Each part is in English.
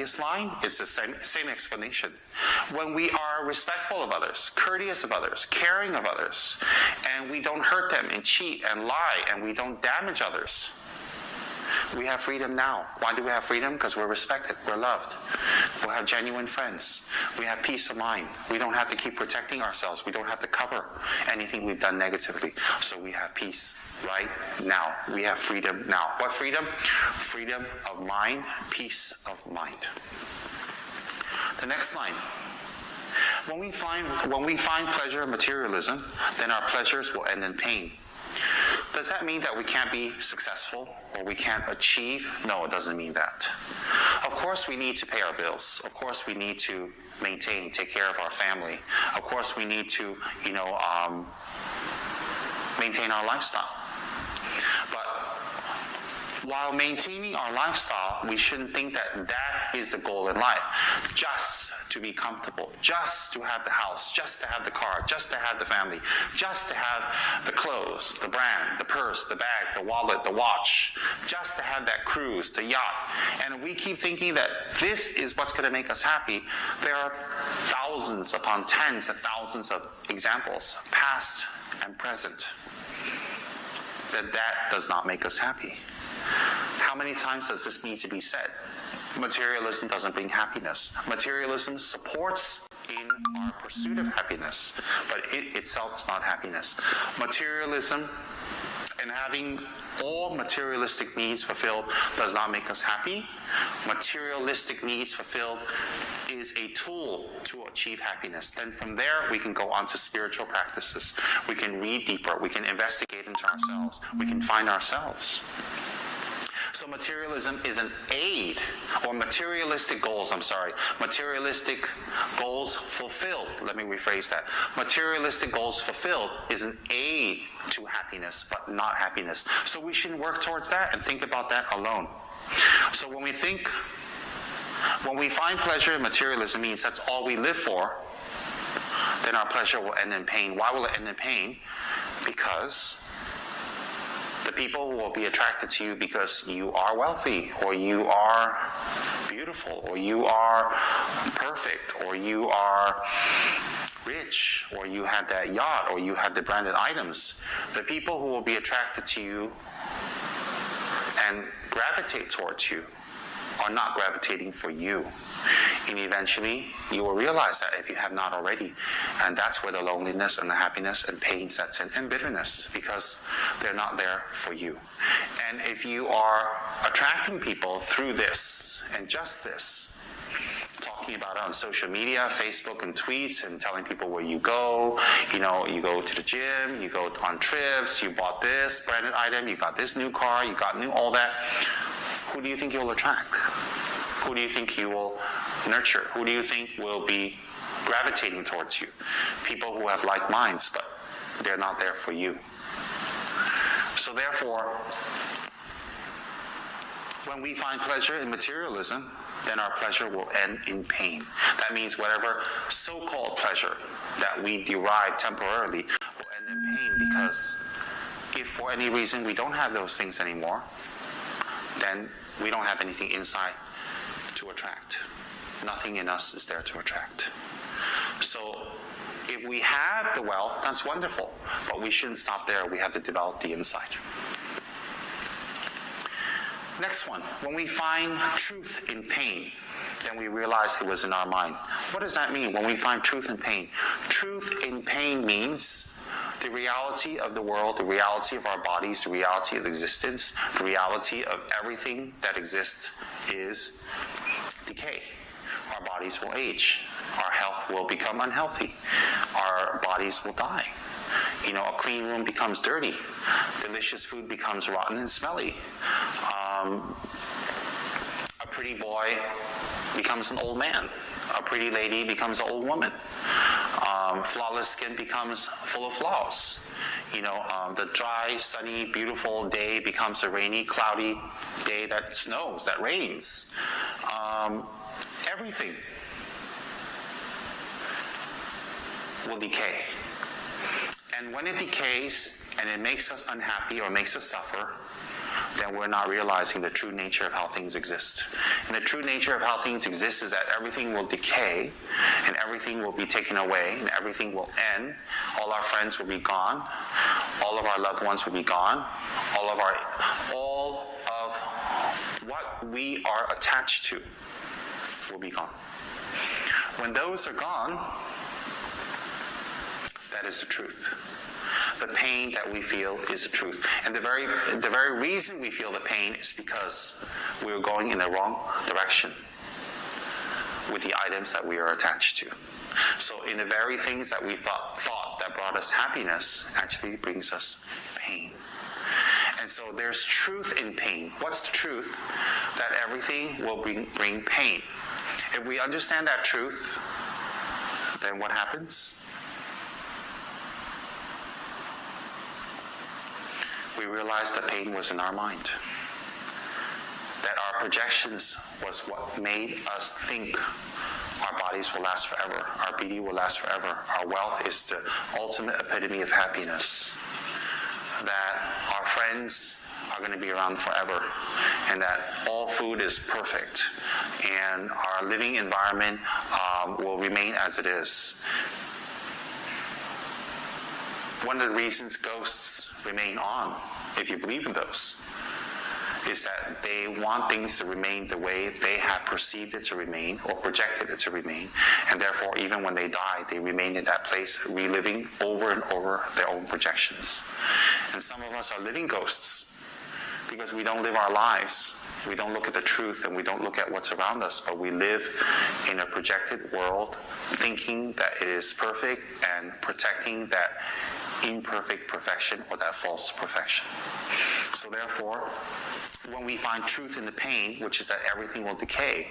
previous line, it's the same explanation. When we are respectful of others, courteous of others, caring of others, and we don't hurt them and cheat and lie, and we don't damage others, we have freedom now. Why do we have freedom? Because we're respected, we're loved. We'll have genuine friends. We have peace of mind. We don't have to keep protecting ourselves. We don't have to cover anything we've done negatively. So we have peace right now. We have freedom now. What freedom? Freedom of mind, peace of mind. The next line. When we find pleasure in materialism, then our pleasures will end in pain. Does that mean that we can't be successful or we can't achieve? No, it doesn't mean that. Of course we need to pay our bills. Of course we need to maintain, take care of our family. Of course we need to, maintain our lifestyle. But while maintaining our lifestyle, we shouldn't think that that is the goal in life. Just to be comfortable, just to have the house, just to have the car, just to have the family, just to have the clothes, the brand, the purse, the bag, the wallet, the watch, just to have that cruise, the yacht. And if we keep thinking that this is what's going to make us happy, there are thousands upon tens of thousands of examples, past and present, that does not make us happy. How many times does this need to be said? Materialism doesn't bring happiness. Materialism supports in our pursuit of happiness, but it itself is not happiness. Materialism and having all materialistic needs fulfilled does not make us happy. Materialistic needs fulfilled is a tool to achieve happiness. Then from there, we can go on to spiritual practices. We can read deeper. We can investigate into ourselves. We can find ourselves. So materialism is an aid, or materialistic goals fulfilled, let me rephrase that. Materialistic goals fulfilled is an aid to happiness, but not happiness. So we shouldn't work towards that and think about that alone. So when we find pleasure in materialism, means that's all we live for, then our pleasure will end in pain. Why will it end in pain? Because the people will be attracted to you because you are wealthy, or you are beautiful, or you are perfect, or you are rich, or you have that yacht, or you have the branded items. The people who will be attracted to you and gravitate towards you are not gravitating for you. And eventually, you will realize that if you have not already. And that's where the loneliness and the happiness and pain sets in, and bitterness, because they're not there for you. And if you are attracting people through this, and just this, talking about it on social media, Facebook and tweets, and telling people where you go, you go to the gym, you go on trips, you bought this branded item, you got this new car, you got all that, who do you think you'll attract? Who do you think you will nurture? Who do you think will be gravitating towards you? People who have like minds, but they're not there for you. So therefore, when we find pleasure in materialism, then our pleasure will end in pain. That means whatever so-called pleasure that we derive temporarily will end in pain, because if for any reason we don't have those things anymore, then we don't have anything inside to attract. Nothing in us is there to attract. So if we have the wealth, that's wonderful, but we shouldn't stop there. We have to develop the inside. Next one, when we find truth in pain, then we realize it was in our mind. What does that mean when we find truth in pain? Truth in pain means the reality of the world, the reality of our bodies, the reality of existence, the reality of everything that exists is decay. Our bodies will age. Our health will become unhealthy. Our bodies will die. A clean room becomes dirty. Delicious food becomes rotten and smelly. A pretty boy becomes an old man. A pretty lady becomes an old woman. Flawless skin becomes full of flaws. The dry, sunny, beautiful day becomes a rainy, cloudy day that snows, that rains. Everything will decay. And when it decays and it makes us unhappy or makes us suffer, then we're not realizing the true nature of how things exist. And the true nature of how things exist is that everything will decay, and everything will be taken away, and everything will end. All our friends will be gone. All of our loved ones will be gone. All of what we are attached to will be gone. When those are gone, that is the truth. The pain that we feel is the truth. And the very reason we feel the pain is because we are going in the wrong direction with the items that we are attached to. So in the very things that we thought that brought us happiness actually brings us pain. And so there's truth in pain. What's the truth? That everything will bring pain. If we understand that truth, then what happens? We realize the pain was in our mind. That our projections was what made us think our bodies will last forever, our beauty will last forever, our wealth is the ultimate epitome of happiness, that our friends are going to be around forever, and that all food is perfect, and our living environment will remain as it is. One of the reasons ghosts remain on, if you believe in those, is that they want things to remain the way they have perceived it to remain or projected it to remain, and therefore even when they die, they remain in that place, reliving over and over their own projections. And some of us are living ghosts because we don't live our lives. We don't look at the truth, and we don't look at what's around us, but we live in a projected world thinking that it is perfect and protecting that imperfect perfection or that false perfection. So therefore, when we find truth in the pain, which is that everything will decay,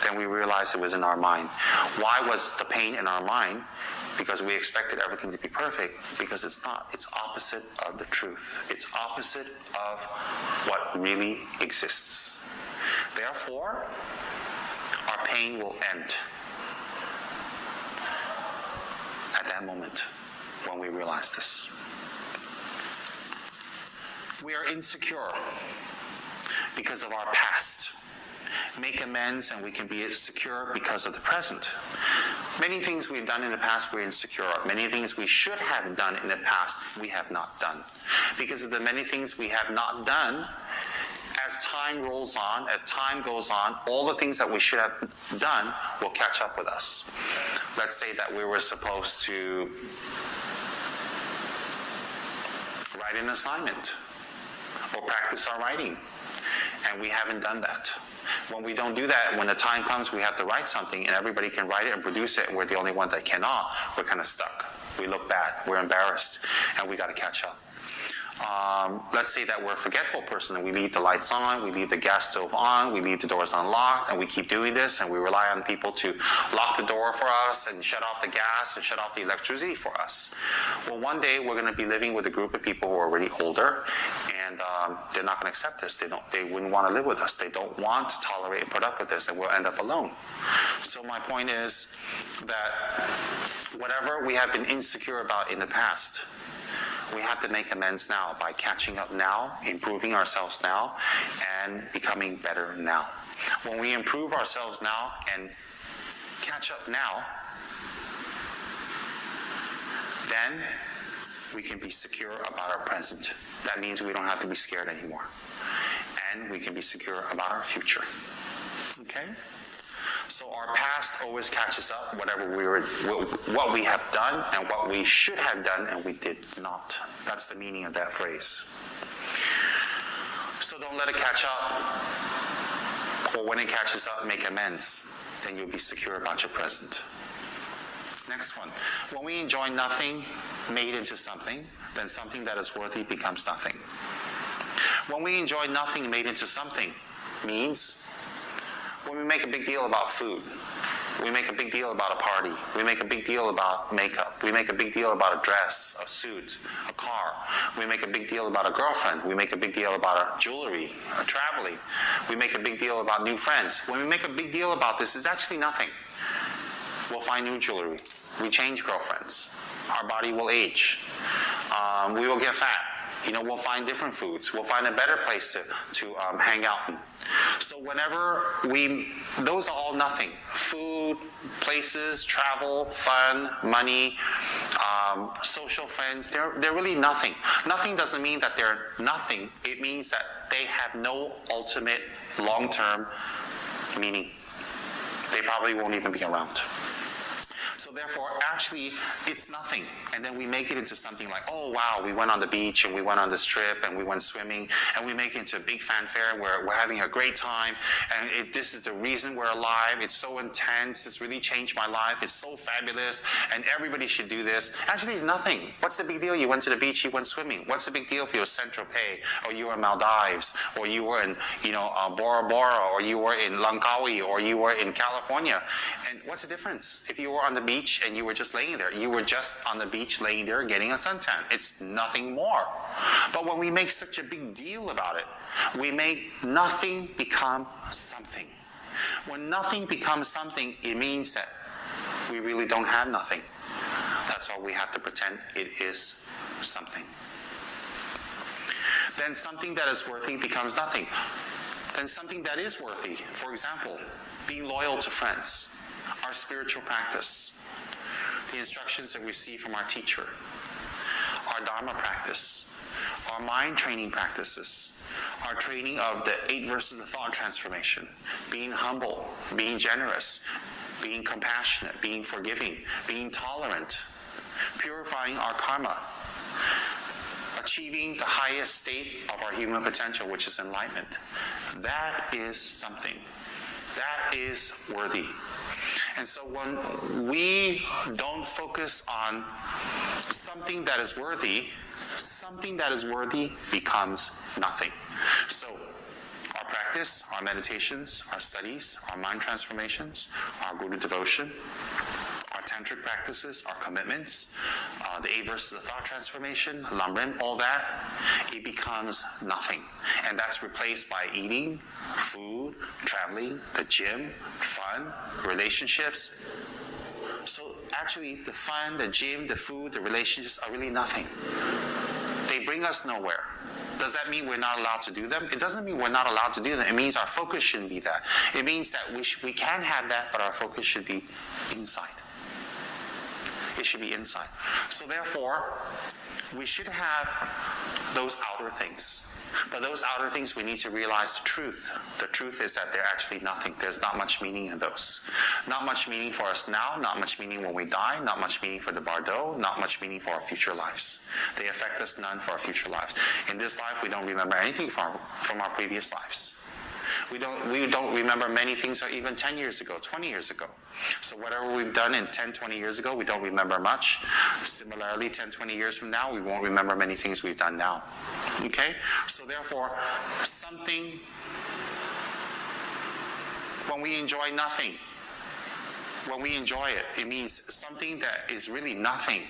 then we realize it was in our mind. Why was the pain in our mind? Because we expected everything to be perfect, because it's not. It's opposite of the truth. It's opposite of what really exists. Therefore, our pain will end at that moment when we realize this. We are insecure because of our past. Make amends and we can be secure because of the present. Many things we've done in the past we're insecure of. Many things we should have done in the past we have not done. Because of the many things we have not done, as time rolls on, as time goes on, all the things that we should have done will catch up with us. Let's say that we were supposed to write an assignment or practice our writing, and we haven't done that. When we don't do that, when the time comes we have to write something and everybody can write it and produce it and we're the only one that cannot, we're kind of stuck. We look bad, we're embarrassed, and we got to catch up. Let's say that we're a forgetful person and we leave the lights on, we leave the gas stove on, we leave the doors unlocked, and we keep doing this, and we rely on people to lock the door for us and shut off the gas and shut off the electricity for us. Well, one day we're going to be living with a group of people who are already older, and they're not going to accept this. They wouldn't want to live with us. They don't want to tolerate and put up with this, and we'll end up alone. So my point is that whatever we have been insecure about in the past, we have to make amends now by catching up now, improving ourselves now, and becoming better now. When we improve ourselves now and catch up now, then we can be secure about our present. That means we don't have to be scared anymore. And we can be secure about our future. Okay? So our past always catches up, what we have done and what we should have done and we did not. That's the meaning of that phrase. So don't let it catch up. Or when it catches up, make amends. Then you'll be secure about your present. Next one. When we enjoy nothing made into something, then something that is worthy becomes nothing. When we enjoy nothing made into something means when we make a big deal about food, we make a big deal about a party, we make a big deal about makeup, we make a big deal about a dress, a suit, a car, we make a big deal about a girlfriend, we make a big deal about a jewelry, traveling, we make a big deal about new friends. When we make a big deal about this, it's actually nothing. We'll find new jewelry, we change girlfriends, our body will age, we will get fat. We'll find different foods. We'll find a better place to hang out in. So whenever those are all nothing. Food, places, travel, fun, money, social friends, they're really nothing. Nothing doesn't mean that they're nothing. It means that they have no ultimate long-term meaning. They probably won't even be around. So therefore, actually, it's nothing. And then we make it into something like, oh, wow, we went on the beach and we went on this trip and we went swimming, and we make it into a big fanfare where we're having a great time, and this is the reason we're alive. It's so intense. It's really changed my life. It's so fabulous, and everybody should do this. Actually, it's nothing. What's the big deal? You went to the beach, you went swimming. What's the big deal if you were Saint-Tropez, or you were in Maldives, or you were in, Bora Bora, or you were in Langkawi, or you were in California? And what's the difference? If you were on the beach and you were just laying there, you were just on the beach laying there getting a suntan. It's nothing more. But when we make such a big deal about it, we make nothing become something. When nothing becomes something, it means that we really don't have nothing. That's all we have to pretend it is something. Then something that is worthy becomes nothing. Then something that is worthy, for example, being loyal to friends, our spiritual practice, the instructions that we receive from our teacher, our Dharma practice, our mind training practices, our training of the 8 verses of thought transformation, being humble, being generous, being compassionate, being forgiving, being tolerant, purifying our karma, achieving the highest state of our human potential, which is enlightenment. That is something. That is worthy. And so when we don't focus on something that is worthy becomes nothing. So our practice, our meditations, our studies, our mind transformations, our Guru devotion, our tantric practices, our commitments, the 8 verses of thought transformation, Lamrim, all that, it becomes nothing. And that's replaced by eating, food, traveling, the gym, fun, relationships. So actually, the fun, the gym, the food, the relationships are really nothing. They bring us nowhere. Does that mean we're not allowed to do them? It doesn't mean we're not allowed to do them. It means our focus shouldn't be that. It means that we can have that, but our focus should be inside. It should be inside. So therefore, we should have those outer things. But those outer things, we need to realize the truth. The truth is that they're actually nothing. There's not much meaning in those. Not much meaning for us now, not much meaning when we die, not much meaning for the bardo, not much meaning for our future lives. They affect us none for our future lives. In this life, we don't remember anything from our previous lives. We don't remember many things even 10 years ago, 20 years ago. So whatever we've done in 10, 20 years ago, we don't remember much. Similarly, 10, 20 years from now, we won't remember many things we've done now. Okay? So therefore, something, when we enjoy nothing, when we enjoy it, it means something that is really nothing.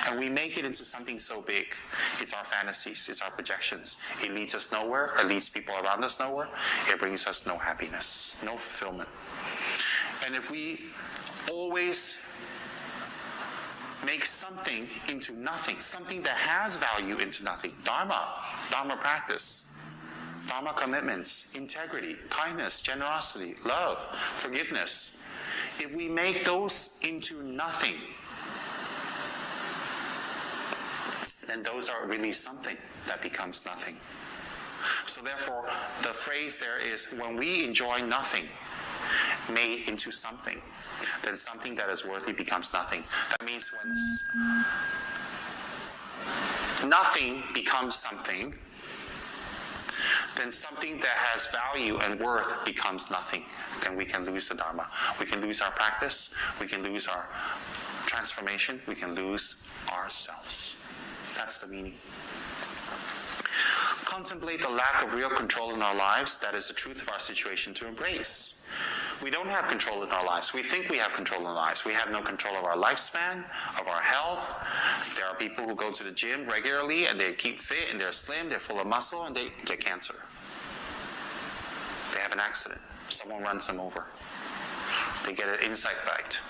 And we make it into something so big. It's our fantasies, it's our projections. It leads us nowhere, it leads people around us nowhere. It brings us no happiness, no fulfillment. And if we always make something into nothing, something that has value into nothing, Dharma practice, Dharma commitments, integrity, kindness, generosity, love, forgiveness, if we make those into nothing, then those are really something that becomes nothing. So therefore, the phrase there is, when we enjoy nothing made into something, then something that is worthy becomes nothing. That means when nothing becomes something, then something that has value and worth becomes nothing. Then we can lose the Dharma. We can lose our practice. We can lose our transformation. We can lose ourselves. That's the meaning. Contemplate the lack of real control in our lives. That is the truth of our situation to embrace. We don't have control in our lives. We think we have control in our lives. We have no control of our lifespan, of our health. There are people who go to the gym regularly and they keep fit and they're slim, they're full of muscle, and they get cancer. They have an accident. Someone runs them over. They get an insect bite.